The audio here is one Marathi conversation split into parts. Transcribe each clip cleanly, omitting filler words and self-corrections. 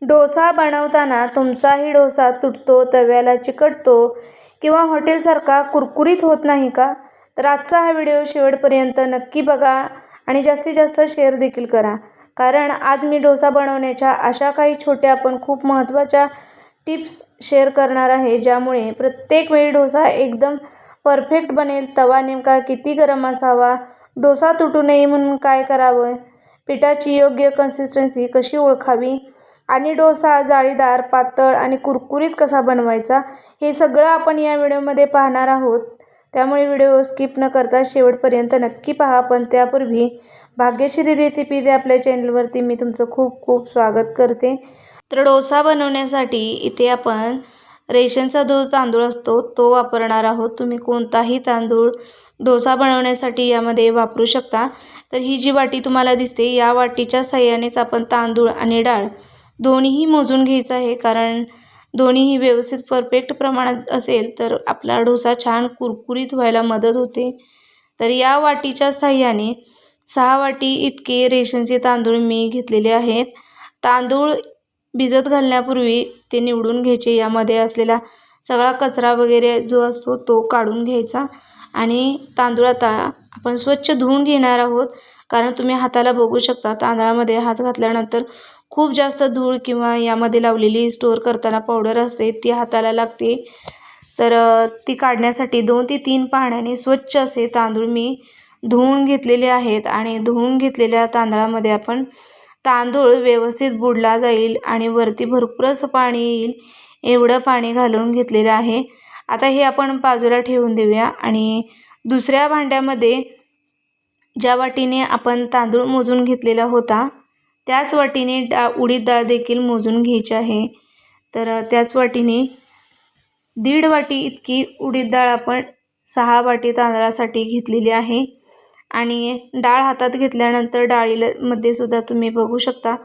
डोसा बनवताना तुमचाही डोसा तुटतो, तव्याला चिकटतो किंवा हॉटेलसारखा कुरकुरीत होत नाही का? तर आजचा हा व्हिडिओ शेवटपर्यंत नक्की बघा आणि जास्तीत जास्त शेअर देखील करा. कारण आज मी डोसा बनवण्याच्या अशा काही छोट्या पण खूप महत्त्वाच्या टिप्स शेअर करणार आहे, ज्यामुळे प्रत्येक वेळी डोसा एकदम परफेक्ट बनेल. तवा नेमका किती गरम असावा, डोसा तुटू नये म्हणून काय करावं, पिठाची योग्य कन्सिस्टन्सी कशी ओळखावी आणि डोसा जाळीदार, पातळ आणि कुरकुरीत कसा बनवायचा, हे सगळं आपण या व्हिडिओमध्ये पाहणार आहोत. त्यामुळे व्हिडिओ स्किप न करता शेवटपर्यंत नक्की पहा. पण त्यापूर्वी भाग्यश्री रेसिपीज आपल्या चॅनलवरती मी तुमचं खूप खूप स्वागत करते. तर डोसा बनवण्यासाठी इथे आपण रेशनचा जो तांदूळ असतो तो वापरणार आहोत. तुम्ही कोणताही तांदूळ डोसा बनवण्यासाठी यामध्ये वापरू शकता. तर ही जी वाटी तुम्हाला दिसते, या वाटीच्या साहाय्यानेच आपण तांदूळ आणि डाळ दोन्हीही मोजून घ्यायचं आहे. कारण दोन्हीही व्यवस्थित परफेक्ट प्रमाणात असेल तर आपला डोसा छान कुरकुरीत व्हायला मदत होते. तर या वाटीच्या साहाय्याने 6 वाटी इतके रेशनचे तांदूळ मी घेतलेले आहेत. तांदूळ भिजत घालण्यापूर्वी ते निवडून घ्यायचे. यामध्ये असलेला सगळा कचरा वगैरे जो असतो तो काढून घ्यायचा आणि तांदूळ आता आपण स्वच्छ धुवून घेणार आहोत. कारण तुम्ही हाताला बघू शकता, तांदळामध्ये हात घातल्यानंतर खूप जास्त धूळ किंवा यामध्ये लावलेली स्टोअर करताना पावडर असते ती हाताला लागते. तर ती काढण्यासाठी 2 ते 3 पाण्याने स्वच्छ असे तांदूळ मी धुवून घेतलेले आहेत. आणि धुवून घेतलेल्या तांदळामध्ये आपण तांदूळ व्यवस्थित बुडला जाईल आणि वरती भरपूर असं पाणी येईल एवढं पाणी घालून घेतलेलं आहे. आता हे आपण बाजूला ठेवून देऊया आणि दुसऱ्या भांड्यामध्ये ज्या वाटीने आपण तांदूळ मोजून घेतलेला होता त्याच वाटीने उडीद डाळ देखील मोजून घ्यायची आहे. तर त्याच वाटीने 1.5 वाटी इतकी उडीद डाळ आपण 6 वाटी तांदळासाठी घेतलेली आहे. आणि डाळ हातात घेतल्यानंतर डाळीमध्ये सुद्धा तुम्ही बघू शकता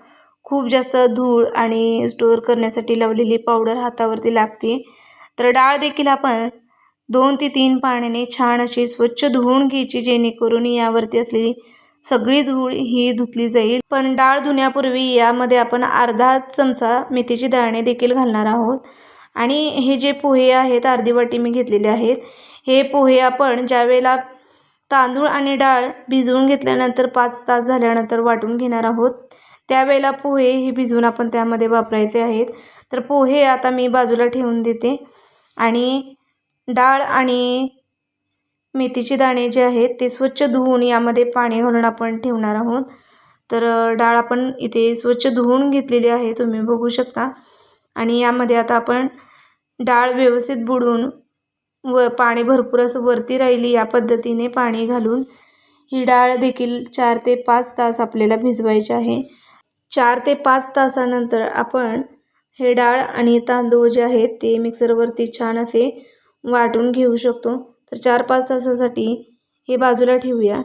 खूप जास्त धूळ आणि स्टोअर करण्यासाठी लावलेली पावडर हातावरती लागते. तर डाळ देखील आपण 2 ते 3 पाण्याने छान अशी स्वच्छ धुवून घ्यायची, जेणेकरून यावरती असलेली सगळी धूळ ही धुतली जाईल. पण डाळ धुण्यापूर्वी यामध्ये आपण अर्धा चमचा मेथीची दाणे देखील घालणार आहोत. आणि हे जे पोहे आहेत, अर्धी वाटी मी घेतलेले आहेत. हे पोहे आपण ज्यावेळेला तांदूळ आणि डाळ भिजवून घेतल्यानंतर 5 तास झाल्यानंतर वाटून घेणार आहोत, त्यावेळेला पोहे हे भिजवून आपण त्यामध्ये वापरायचे आहेत. तर पोहे आता मी बाजूला ठेवून देते आणि डाळ आणि मेथीचे दाणे जे आहेत ते स्वच्छ धुवून यामध्ये पाणी घालून आपण ठेवणार आहोत. तर डाळ आपण इथे स्वच्छ धुवून घेतलेली आहे, तुम्ही बघू शकता. आणि यामध्ये आता आपण डाळ व्यवस्थित बुडवून व पाणी भरपूर असं वरती राहिली या पद्धतीने पाणी घालून ही डाळ देखील 4 ते 5 तास आपल्याला भिजवायची आहे. 4 ते 5 तासानंतर आपण हे डाळ आणि तांदूळ जे आहेत ते मिक्सरवरती छान असे वाटून घेऊ शकतो. तर 4-5 तासासाठी हे बाजूला ठेवूया.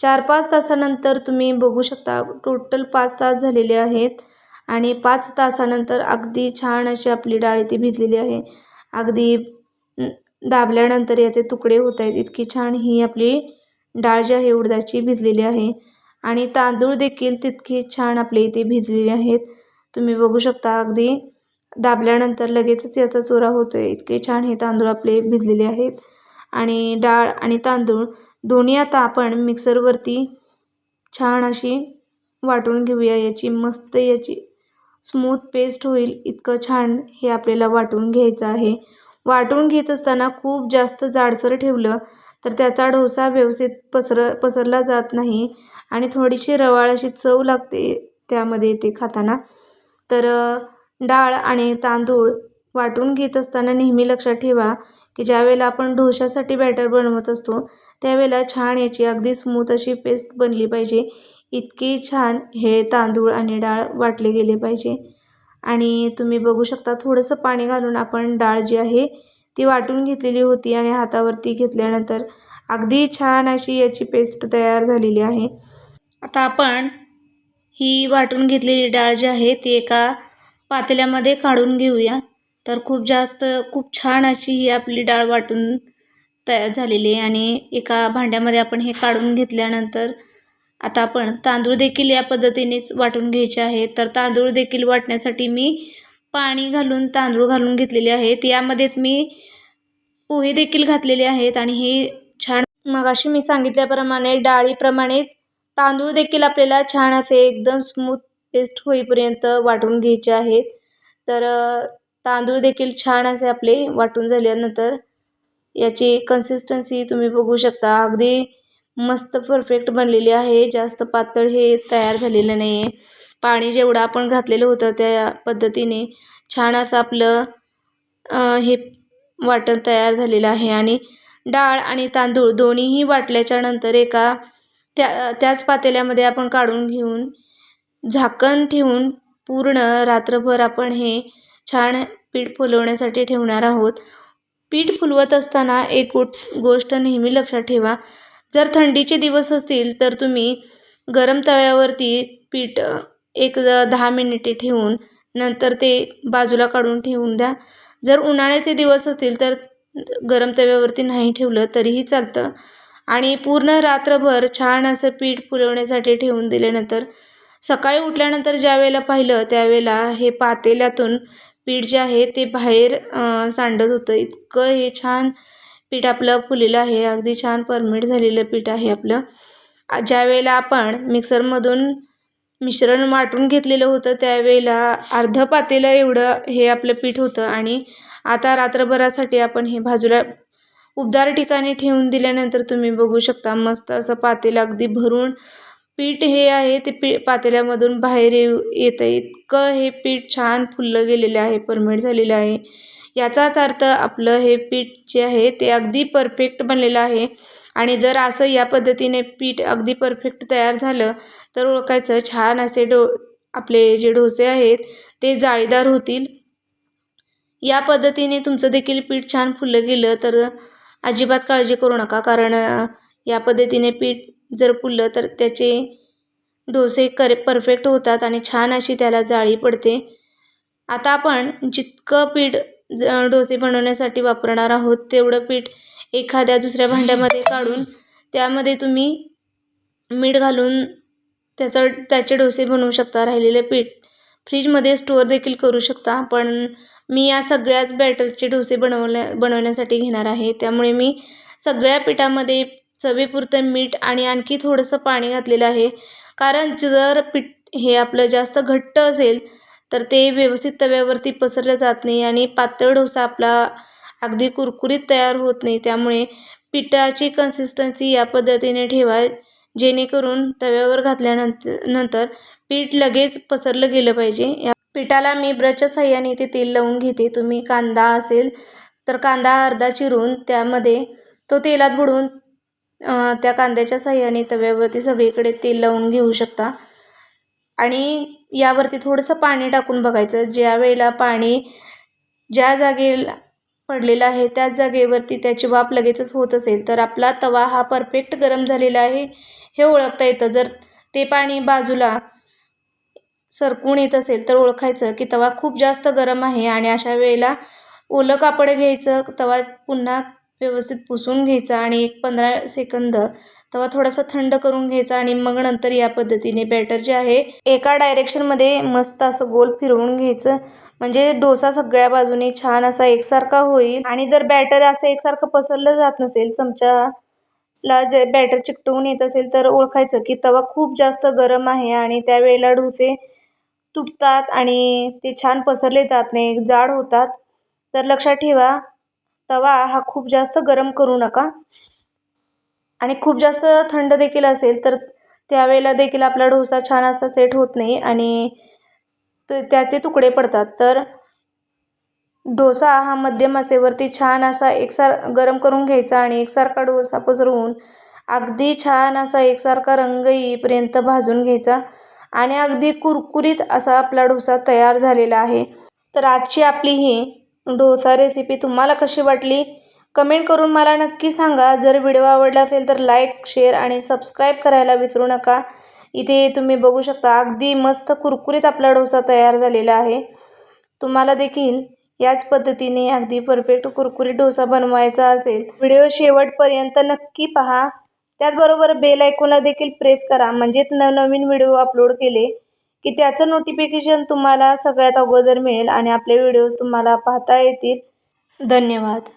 4-5 तासानंतर तुम्ही बघू शकता टोटल 5 तास झालेले आहेत. आणि 5 तासानंतर अगदी छान अशी आपली डाळ इथे भिजलेली आहे. अगदी दाबल्यानंतर याचे तुकडे होत आहेत, इतकी छान ही आपली डाळ जी आहे उडदाची भिजलेली आहे. आणि तांदूळ देखील तितके छान आपले इथे भिजलेले आहेत. तुम्ही बघू शकता अगदी दाबल्यानंतर लगेचच याचा चुरा होतोय, इतके छान हे तांदूळ आपले भिजलेले आहेत. आणि डाळ आणि तांदूळ दोन्ही आता आपण मिक्सरवरती छान अशी वाटून घेऊया. याची मस्त याची स्मूथ पेस्ट होईल इतकं छान हे आपल्याला वाटून घ्यायचं आहे. वाटून घेत असताना खूप जास्त जाडसर ठेवलं तर त्याचा डोसा व्यवस्थित पसरला जात नाही आणि थोडीशी रवाळ अशी चव लागते त्यामध्ये ते खाताना. तर डाळ आणि तांदूळ वाटून घेत असताना नेहमी लक्षात ठेवा की ज्यावेळेला आपण डोशासाठी बॅटर बनवत असतो त्यावेळेला छान याची अगदी स्मूथ अशी पेस्ट बनली पाहिजे. इतके छान हे तांदूळ आणि डाळ वाटले गेले पाहिजे. आणि तुम्ही बघू शकता थोडंसं पाणी घालून आपण डाळ जी आहे ती वाटून घेतलेली होती आणि हातावरती घेतल्यानंतर अगदी छान अशी याची पेस्ट तयार झालेली आहे. आता आपण ही वाटून घेतलेली डाळ जी आहे ती एका पातेल्यामध्ये काढून घेऊया. तर खूप छान अशी ही आपली डाळ वाटून तयार झालेली आहे. आणि एका भांड्यामध्ये आपण हे काढून घेतल्यानंतर आता आपण तांदूळ देखील या पद्धतीनेच वाटून घ्यायचे आहेत. तर तांदूळ देखील वाटण्यासाठी मी पाणी घालून तांदूळ घालून घेतलेले आहेत. यामध्येच मी पोहे देखील घातलेले आहेत आणि हे छान मगाशी मी सांगितल्याप्रमाणे डाळीप्रमाणेच तांदूळ देखील आपल्याला छान असे एकदम स्मूथ पेस्ट होईपर्यंत वाटून घ्यायचे आहेत. तर तांदूळ देखील छान असे आपले वाटून झाल्यानंतर याची कन्सिस्टन्सी तुम्ही बघू शकता. अगदी मस्त परफेक्ट बनलेली आहे. जास्त पातळ हे तयार झालेलं नाही आहे. पाणी जेवढं आपण घातलेलं होतं त्या पद्धतीने छान असं आपलं हे वाटण तयार झालेलं आहे. आणि डाळ आणि तांदूळ दोन्हीही वाटल्याच्या नंतर त्याच पातेल्यामध्ये आपण काढून घेऊन झाकण ठेवून पूर्ण रात्रभर आपण हे छान पीठ फुलवण्यासाठी ठेवणार आहोत. पीठ फुलवत असताना एक गोष्ट नेहमी लक्षात ठेवा. जर थंडीचे दिवस असतील तर तुम्ही गरम तव्यावरती पीठ 10 मिनिटे ठेवून नंतर ते बाजूला काढून ठेवून द्या. जर उन्हाळ्याचे दिवस असतील तर गरम तव्यावरती नाही ठेवलं तरीही चालतं. आणि पूर्ण रात्रभर छान असं पीठ फुलवण्यासाठी ठेवून दिल्यानंतर सकाळी उठल्यानंतर ज्यावेळेला पाहिलं त्यावेळेला हे पातेल्यातून पीठ जे आहे ते बाहेर सांडत होतं. इतकं हे छान पीठ आपलं फुललेलं आहे. अगदी छान परमेट झालेलं पीठ आहे आपलं. ज्यावेळेला आपण मिक्सरमधून मिश्रण वाटून घेतलेलं होतं त्यावेळेला अर्ध पातेलं एवढं हे आपलं पीठ होतं. आणि आता रात्रभरासाठी आपण हे बाजूला उबदार ठिकाणी ठेवून दिल्यानंतर तुम्ही बघू शकता मस्त असं पातेलं अगदी भरून पीठ हे आहे ते पातेल्यामधून बाहेर येतं. इतकं हे पीठ छान फुललं गेलेलं आहे, परमेट झालेलं आहे. याचाच अर्थ आपलं हे पीठ जे आहे ते अगदी परफेक्ट बनलेलं आहे. आणि जर असं या पद्धतीने पीठ अगदी परफेक्ट तयार झालं तर ओळखायचं छान असे आपले जे डोसे आहेत ते जाळीदार होतील. या पद्धतीने तुमचं देखील पीठ छान फुललं गेलं तर अजिबात काळजी करू नका. कारण या पद्धतीने पीठ जर फुललं तर त्याचे डोसे परफेक्ट होतात आणि छान अशी त्याला जाळी पडते. आता आपण जितकं पीठ डोसे बनवण्यासाठी वापरणार आहोत तेवढं पीठ एखाद्या दुसऱ्या भांड्यामध्ये काढून त्यामध्ये तुम्ही मीठ घालून त्याचे डोसे बनवू शकता. राहिलेले पीठ फ्रीजमध्ये स्टोअर देखील करू शकता. पण मी या सगळ्याच बॅटरचे डोसे बनवण्यासाठी घेणार आहे. त्यामुळे मी सगळ्या पिठामध्ये चवीपुरतं मीठ आणि आणखी थोडंसं पाणी घातलेलं आहे. कारण जर पीठ हे आपलं जास्त घट्ट असेल तर ते व्यवस्थित तव्यावरती पसरलं जात नाही आणि पातळ डोसा आपला अगदी कुरकुरीत तयार होत नाही. त्यामुळे पिठाची कन्सिस्टन्सी या पद्धतीने ठेवा जेणेकरून तव्यावर घातल्यानंतर पीठ लगेच पसरलं गेलं पाहिजे. या पिठाला मी ब्रशच्या साहाय्याने इथे तेल लावून घेते. तुम्ही कांदा असेल तर कांदा अर्धा चिरून त्यामध्ये तो तेलात बुडवून त्या कांद्याच्या साहाय्याने तव्यावरती सगळीकडे तेल लावून घेऊ शकता. आणि यावरती थोडंसं पाणी टाकून बघायचं. ज्या वेळेला पाणी ज्या जागेला पडलेलं आहे त्याच जागेवरती त्याची वाफ लगेचच होत असेल तर आपला तवा हा परफेक्ट गरम झालेला आहे हे ओळखता येतं. जर ते पाणी बाजूला सरकून येत असेल तर ओळखायचं की तवा खूप जास्त गरम आहे. आणि अशा वेळेला ओलं कापड घ्यायचं, तवा पुन्हा व्यवस्थित पुसून घ्यायचा आणि 15 सेकंद तवा थोडासा थंड करून घ्यायचा. आणि मग नंतर या पद्धतीने बॅटर जे आहे एका डायरेक्शनमध्ये मस्त असं गोल फिरवून घ्यायचं. म्हणजे डोसा सगळ्या बाजूने छान असा एकसारखा होईल. आणि जर बॅटर असं एकसारखं पसरलं जात नसेल, चमच्याला जे बॅटर चिकटवून येत असेल तर ओळखायचं की तवा खूप जास्त गरम आहे आणि त्यावेळेला डोसे तुटतात आणि ते छान पसरले जात नाही, जाड होतात. तर लक्षात ठेवा तवा हा खूप जास्त गरम करू नका. आणि खूप जास्त थंड देखील असेल तर त्यावेळेला देखील आपला डोसा छान असा सेट होत नाही आणि त्याचे तुकडे पडतात. तर डोसा हा मध्यम आचेवरती छान असा गरम करून घ्यायचा आणि एकसारखा डोसा पसरवून अगदी छान असा एकसारखा रंग येईपर्यंत भाजून घ्यायचा. आणि अगदी कुरकुरीत असा आपला डोसा तयार झालेला आहे. तर आजची आपली ही डोसा रेसिपी तुम्हाला कशी वाटली कमेंट करून मला नक्की सांगा. जर व्हिडिओ आवडला असेल तर लाईक, शेअर आणि सबस्क्राईब करायला विसरू नका. इथे तुम्ही बघू शकता अगदी मस्त कुरकुरीत आपला डोसा तयार झालेला आहे. तुम्हाला देखील याच पद्धतीने अगदी परफेक्ट कुरकुरीत डोसा बनवायचा असेल व्हिडिओ शेवटपर्यंत नक्की पहा. त्याचबरोबर बेल आयकॉनला देखील प्रेस करा, म्हणजेच नवनवीन व्हिडिओ अपलोड केले की त्याचं नोटिफिकेशन तुम्हाला सगळ्यात अगोदर मिळेल आणि आपले व्हिडिओज तुम्हाला पाहता येतील. धन्यवाद.